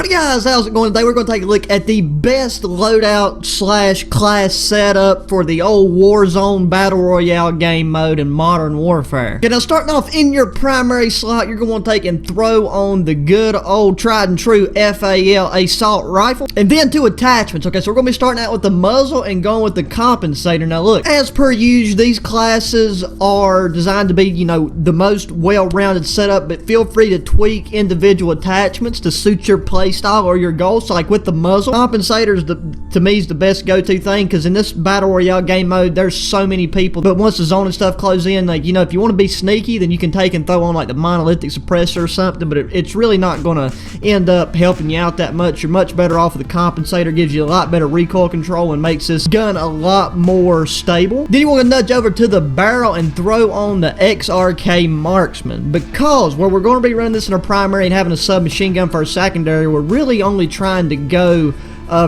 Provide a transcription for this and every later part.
Hey guys, how's it going today? We're going to take a look at the best loadout slash class setup for the old Warzone Battle Royale game mode in Modern Warfare. Okay, now starting off in your primary slot, you're going to want to take and throw on the good old tried and true FAL assault rifle. And then two attachments. Okay, so we're going to be starting out with the muzzle and going with the compensator. Now look, as per usual, these classes are designed to be, you know, the most well-rounded setup, but feel free to tweak individual attachments to suit your play style or your goals. So like with the muzzle, compensators to me is the best go-to thing, because in this battle royale game mode there's so many people, but once the zone and stuff close in, like, you know, if you want to be sneaky, then you can take and throw on like the monolithic suppressor or something, but it's really not going to end up helping you out that much. You're much better off with the compensator. Gives you a lot better recoil control and makes this gun a lot more stable. Then you want to nudge over to the barrel and throw on the XRK marksman, because where we're going to be running this in our primary and having a submachine gun for our secondary, we're really only trying to go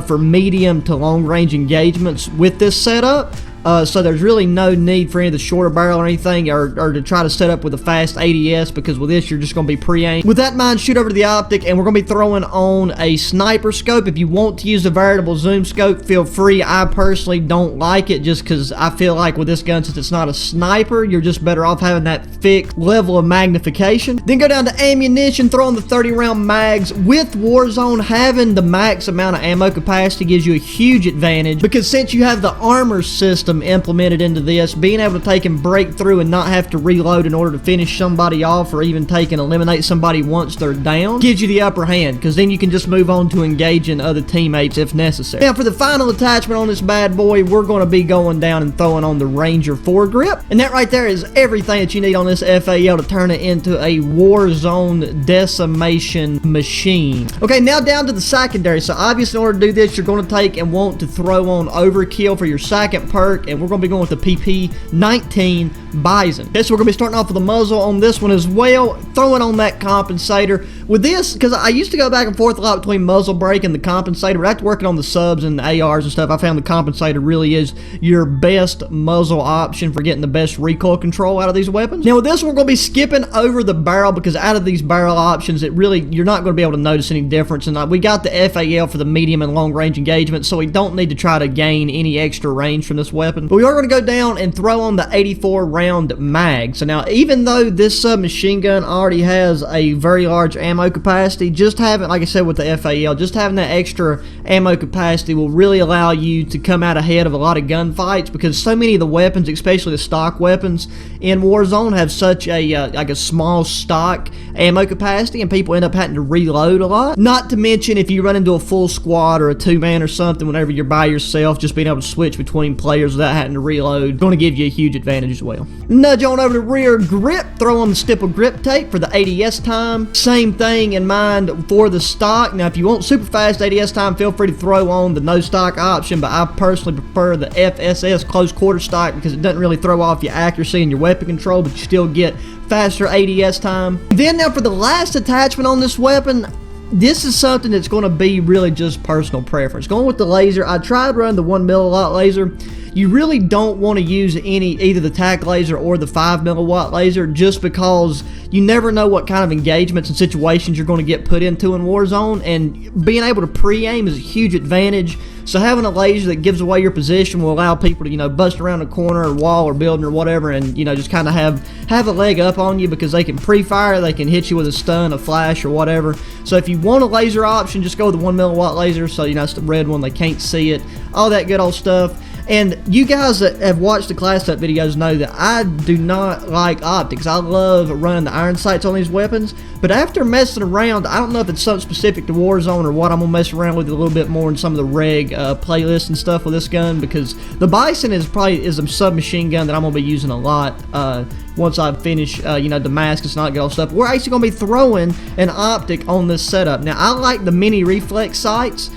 for medium to long range engagements with this setup. So there's really no need for any of the shorter barrel or anything, or to try to set up with a fast ADS, because with this you're just going to be pre-aimed. With that in mind, shoot over to the optic, and we're going to be throwing on a sniper scope. If you want to use a variable zoom scope, feel free. I personally don't like it, just because I feel like with this gun, since it's not a sniper, you're just better off having that thick level of magnification. Then go down to ammunition, throw on the 30 round mags. With Warzone, having the max amount of ammo capacity gives you a huge advantage, because since you have the armor system implemented into this, being able to take and break through and not have to reload in order to finish somebody off, or even take and eliminate somebody once they're down, gives you the upper hand, because then you can just move on to engaging other teammates if necessary. Now for the final attachment on this bad boy, we're going to be going down and throwing on the Ranger foregrip, and that right there is everything that you need on this FAL to turn it into a Warzone decimation machine. Okay, now down to the secondary. So obviously in order to do this, you're going to take and want to throw on overkill for your second perk, and we're going to be going with the PP19 BIZON. Okay, so we're going to be starting off with the muzzle on this one as well, throwing on that compensator. With this, because I used to go back and forth a lot between muzzle brake and the compensator, but after working on the subs and the ARs and stuff, I found the compensator really is your best muzzle option for getting the best recoil control out of these weapons. Now with this one, we're going to be skipping over the barrel, because out of these barrel options, it really, you're not going to be able to notice any difference. And we got the FAL for the medium and long range engagement, so we don't need to try to gain any extra range from this weapon. But we are going to go down and throw on the 84 round mag. So now, even though this submachine gun already has a very large ammo capacity, just having, like I said with the FAL, just having that extra ammo capacity will really allow you to come out ahead of a lot of gunfights, because so many of the weapons, especially the stock weapons in Warzone, have such a like a small stock ammo capacity, and people end up having to reload a lot. Not to mention, if you run into a full squad or a two-man or something, whenever you're by yourself, just being able to switch between players without having to reload, going to give you a huge advantage as well. Nudge on over to rear grip, throw on the stipple grip tape for the ADS time. Same thing in mind for the stock. Now if you want super fast ADS time, feel free to throw on the no stock option, but I personally prefer the FSS close quarter stock, because it doesn't really throw off your accuracy and your weapon control, but you still get faster ADS time. Then now for the last attachment on this weapon, this is something that's going to be really just personal preference. Going with the laser, I tried running the 1 milliwatt laser. You really don't want to use either the tac laser or the 5 milliwatt laser, just because you never know what kind of engagements and situations you're going to get put into in Warzone, and being able to pre-aim is a huge advantage. So having a laser that gives away your position will allow people to, you know, bust around a corner or wall or building or whatever, and, you know, just kind of have a leg up on you, because they can pre-fire, they can hit you with a stun, a flash, or whatever. So if you want a laser option, just go with the 1 milliwatt laser. So, you know, it's the red one, they can't see it, all that good old stuff. And you guys that have watched the class up videos know that I do not like optics. I love running the iron sights on these weapons, but after messing around, I don't know if it's something specific to Warzone or what, I'm gonna mess around with it a little bit more in some of the reg playlists and stuff with this gun, because the BIZON is a submachine gun that I'm gonna be using a lot once I finish, you know, Damascus and all that good old stuff. We're actually gonna be throwing an optic on this setup. Now I like the mini reflex sights,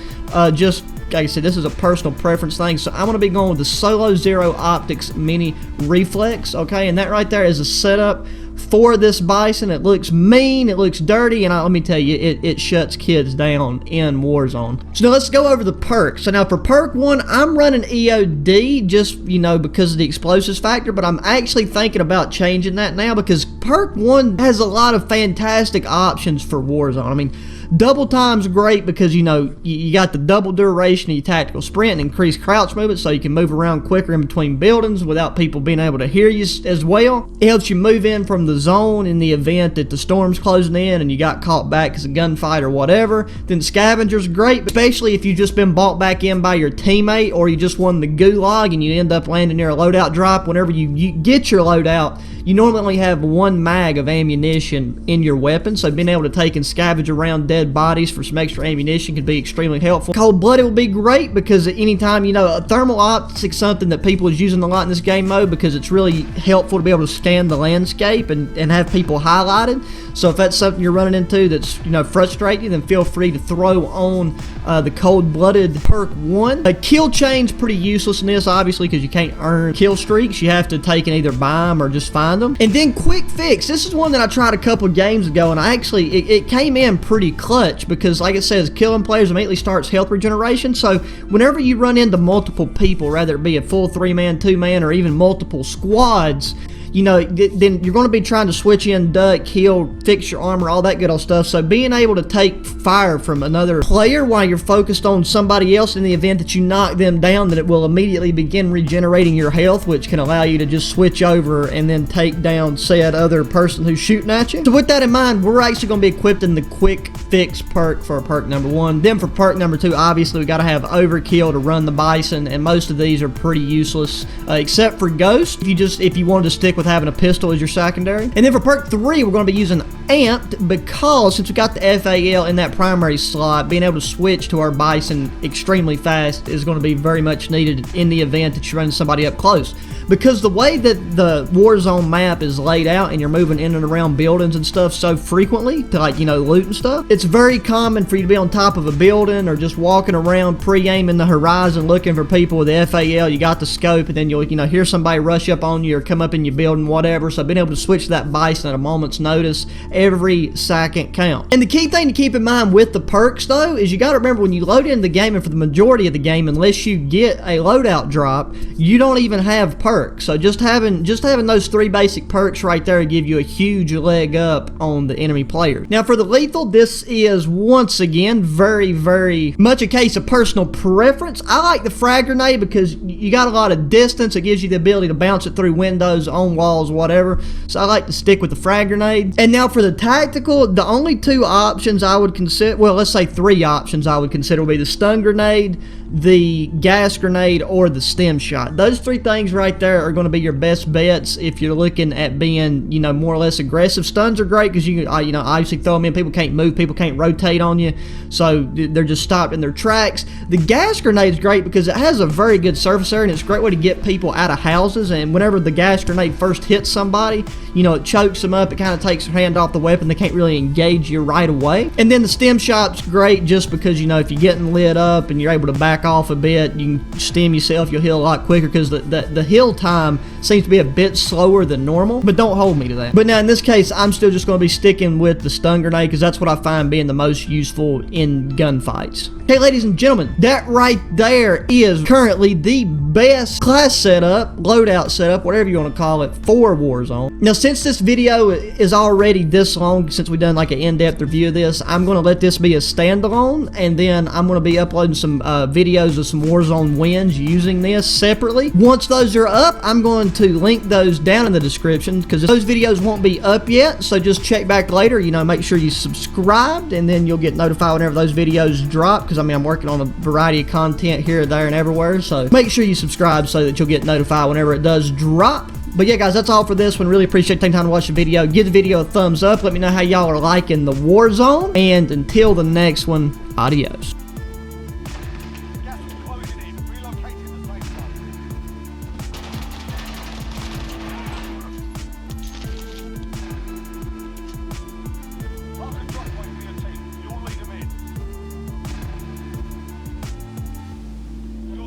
just like I said, this is a personal preference thing, so I'm going to be going with the Solo Zero Optics Mini Reflex, okay, and that right there is a setup for this BIZON. It looks mean, it looks dirty, and let me tell you, it shuts kids down in Warzone. So now let's go over the perks. So now for perk 1, I'm running EOD just, you know, because of the explosives factor, but I'm actually thinking about changing that now, because perk 1 has a lot of fantastic options for Warzone. I mean, Double time's great because, you know, you got the double duration of your tactical sprint and increased crouch movement, so you can move around quicker in between buildings without people being able to hear you as well. It helps you move in from the zone in the event that the storm's closing in and you got caught back as a gunfight or whatever. Then scavenger's great, especially if you've just been bought back in by your teammate, or you just won the gulag and you end up landing near a loadout drop. Whenever you get your loadout, you normally only have one mag of ammunition in your weapon, so being able to take and scavenge around dead bodies for some extra ammunition could be extremely helpful. Cold-blooded will be great because anytime, you know, thermal optics something that people is using a lot in this game mode because it's really helpful to be able to scan the landscape and have people highlighted. So if that's something you're running into that's, you know, frustrating you, then feel free to throw on the cold-blooded perk 1. A kill chain's pretty useless in this, obviously, because you can't earn kill streaks. You have to take and either buy them or just find them. And then quick fix. This is one that I tried a couple games ago, and I actually, it came in pretty clutch because, like it says, killing players immediately starts health regeneration. So whenever you run into multiple people, whether it be a full 3-man, 2-man, or even multiple squads, you know, then you're going to be trying to switch in, duck, heal, fix your armor, all that good old stuff. So being able to take fire from another player while you're focused on somebody else in the event that you knock them down, that it will immediately begin regenerating your health, which can allow you to just switch over and then take down said other person who's shooting at you. So with that in mind, we're actually going to be equipping the quick fix perk for perk number 1. Then for perk number 2, obviously we got to have overkill to run the bison, and most of these are pretty useless, except for ghost. If you wanted to stick with having a pistol as your secondary. And then for perk 3, we're going to be using amped because since we got the FAL in that primary slot, being able to switch to our bison extremely fast is going to be very much needed in the event that you're running somebody up close. Because the way that the Warzone map is laid out and you're moving in and around buildings and stuff so frequently to, like, you know, loot and stuff, it's very common for you to be on top of a building or just walking around pre-aiming the horizon looking for people with the FAL. You got the scope and then you'll, you know, hear somebody rush up on you or come up in your building, whatever. So being able to switch to that bison at a moment's notice, every second count. And the key thing to keep in mind with the perks though is you got to remember when you load into the game, and for the majority of the game, unless you get a loadout drop, you don't even have perks. So just having those 3 basic perks right there give you a huge leg up on the enemy player. Now for the lethal, this is once again very, very much a case of personal preference. I like the frag grenade because you got a lot of distance. It gives you the ability to bounce it through windows, on walls, whatever. So I like to stick with the frag grenade. And now for the tactical, the only 2 options I would consider, well, let's say 3 options I would consider would be the stun grenade, the gas grenade, or the stem shot. Those 3 things right there are going to be your best bets if you're looking at being, you know, more or less aggressive. Stuns are great because you know, obviously throw them in. People can't move, people can't rotate on you, so they're just stopped in their tracks. The gas grenade is great because it has a very good surface area and it's a great way to get people out of houses. And whenever the gas grenade first hits somebody, you know, it chokes them up. It kind of takes their hand off the weapon. They can't really engage you right away. And then the stem shot's great just because, you know, if you're getting lit up and you're able to back off a bit, you can stem yourself, you'll heal a lot quicker because the heal time seems to be a bit slower than normal, but don't hold me to that. But now in this case, I'm still just going to be sticking with the stun grenade because that's what I find being the most useful in gunfights. Okay, ladies and gentlemen, that right there is currently the best class setup, loadout setup, whatever you want to call it, for Warzone. Now, since this video is already this long, since we've done like an in-depth review of this, I'm going to let this be a standalone, and then I'm going to be uploading some videos of some Warzone wins using this separately. Once those are up, I'm going to link those down in the description because those videos won't be up yet, so just check back later. You know, make sure you subscribed, and then you'll get notified whenever those videos drop because, I mean, I'm working on a variety of content here, there, and everywhere, so make sure you subscribe so that you'll get notified whenever it does drop. But yeah, guys, that's all for this one. Really appreciate taking time to watch the video. Give the video a thumbs up. Let me know how y'all are liking the Warzone. And until the next one, adios.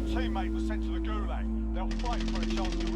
Teammate was sent to the gulag. They'll fight for a chance to